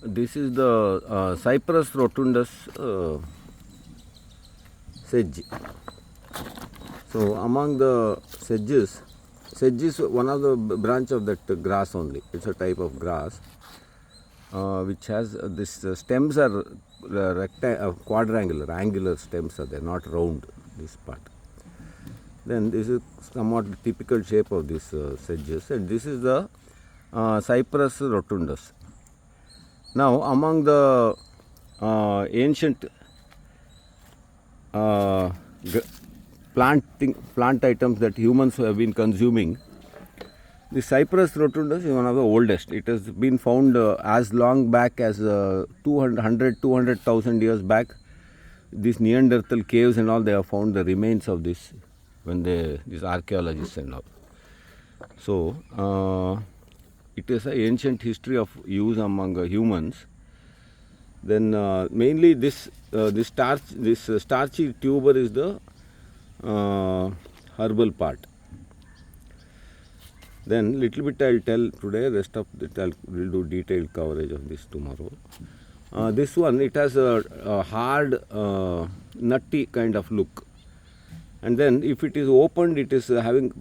This is the Cyperus rotundus sedge. So among the sedges, sedge is one of the branch of that grass only. It's a type of grass which has this stems are quadrangular, angular stems are there, not round, this part. Then this is somewhat typical shape of these sedges, and this is the Cyperus rotundus. Now among the ancient plant items that humans have been consuming, the Cyperus rotundus is one of the oldest. It has been found as long back as 200,000 years back. These Neanderthal caves and all, they have found the remains of this when these archaeologists and all. So it is an ancient history of use among humans. Then mainly this starchy tuber is the herbal part. Then little bit I will tell today, rest of it I will do detailed coverage of this tomorrow. This one, it has a hard nutty kind of look, and then if it is opened, it is having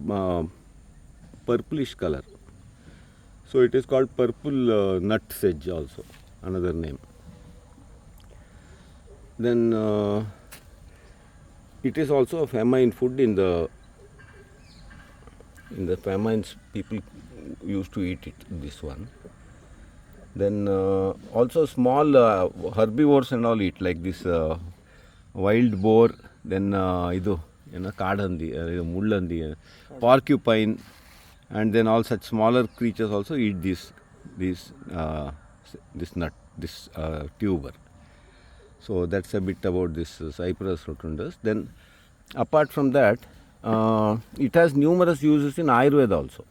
purplish color. So it is called purple nut sedge also, another name. Then it is also a famine food in the famines. People used to eat it, this one. Then also small herbivores and all eat, like this wild boar, then kaadhandi, mullandi, porcupine, and then all such smaller creatures also eat this nut, this tuber. So that's a bit about this Cyperus rotundus. Then apart from that, it has numerous uses in Ayurveda also.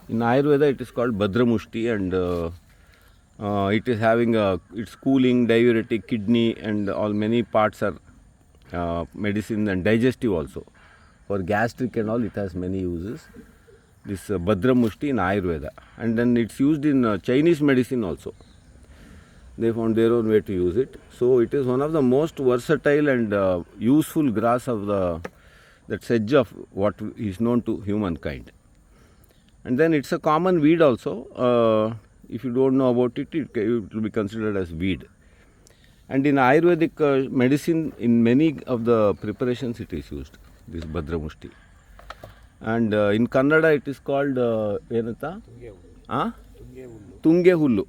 In Ayurveda, it is called Bhadramushti, and it is having it's cooling, diuretic, kidney, and all many parts are medicine, and digestive also. For gastric and all, it has many uses. This Bhadramushti in Ayurveda, and then it's used in Chinese medicine also. They found their own way to use it. So it is one of the most versatile and useful grass of that sedge of what is known to humankind. And then it's a common weed also. If you don't know about it, it will be considered as weed. And in Ayurvedic medicine, in many of the preparations, it is used, this Bhadramushti. And in Kannada, it is called Venata? Tunge Hullu.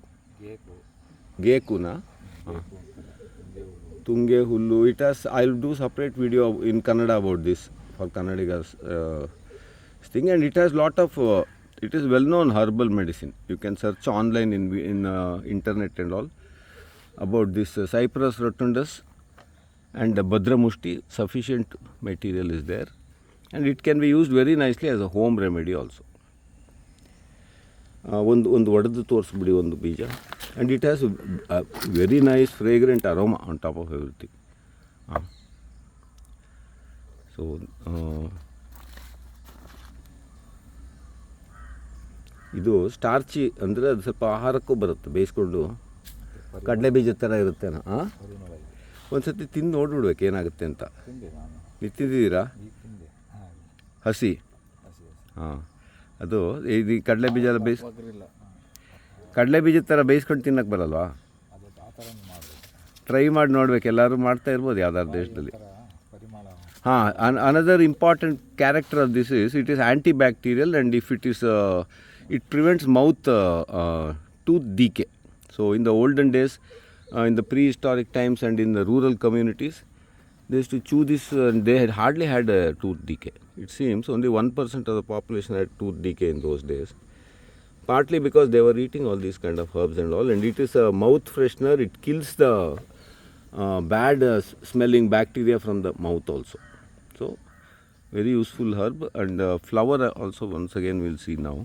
Gekuna. Tunge Hullu. It has, I will do separate video in Kannada about this for Kannadigas thing. And it has lot of, it is well known herbal medicine. You can search online in internet and all about this Cyperus rotundus and Bhadramushti. Sufficient material is there, and it can be used very nicely as a home remedy also. ಒಂದು ಒಡೆದು ತೋರಿಸ್ಬಿಡಿ ಒಂದು ಬೀಜ, and it has a very nice fragrant aroma on top of everything. So ಇದು ಸ್ಟಾರ್ಚಿ ಅಂದರೆ ಅದು ಸ್ವಲ್ಪ ಆಹಾರಕ್ಕೂ ಬರುತ್ತೆ, ಬೇಯಿಸ್ಕೊಂಡು ಕಡಲೆ ಬೀಜದ ಥರ ಇರುತ್ತೇನೋ. ಒಂದು ಸತಿ ತಿಂದು ನೋಡ್ಬಿಡ್ಬೇಕು ಏನಾಗುತ್ತೆ ಅಂತ. ನೀವು ತಿಂದಿದ್ದೀರಾ ಹಸಿ? ಅದು ಇದು ಕಡಲೆ ಬೀಜ ಎಲ್ಲ ಕಡಲೆ ಬೀಜದ ಥರ ಬೇಯಿಸ್ಕೊಂಡು ತಿನ್ನಕ್ಕೆ ಬರಲ್ವಾ? ಟ್ರೈ ಮಾಡಿ ನೋಡ್ಬೇಕು, ಎಲ್ಲರೂ ಮಾಡ್ತಾ ಇರ್ಬೋದು ಯಾವ್ದಾದ್ರು ದೇಶದಲ್ಲಿ. Another important character of this is it is antibacterial, and if it is it prevents mouth tooth decay. So in the olden days, in the prehistoric times and in the rural communities, they used to chew this, and they had hardly had a tooth decay. It seems only 1% of the population had tooth decay in those days, partly because they were eating all these kind of herbs and all, and it is a mouth freshener. It kills the bad smelling bacteria from the mouth also. So very useful herb. And flower also, once again we will see now.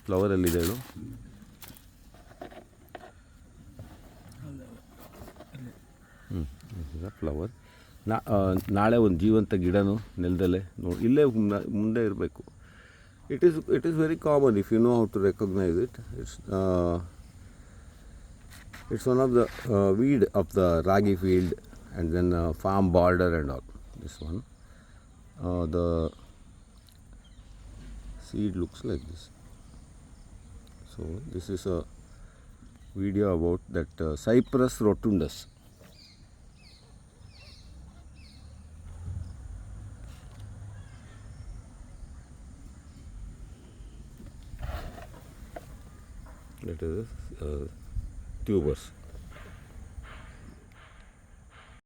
Flower alli ಇದೆ flower. ನಾಳೆ ಒಂದು ಜೀವಂತ ಗಿಡನೂ ನೆಲದಲ್ಲೇ ನೋಡಿ, ಇಲ್ಲೇ ಮುಂದೆ ಇರಬೇಕು. It is very common if you know how to recognize it. It's one of the weed of the ragi field and then farm border and all. This one, the seed looks like this. So this is a video about that Cyperus rotundus. That is tubers.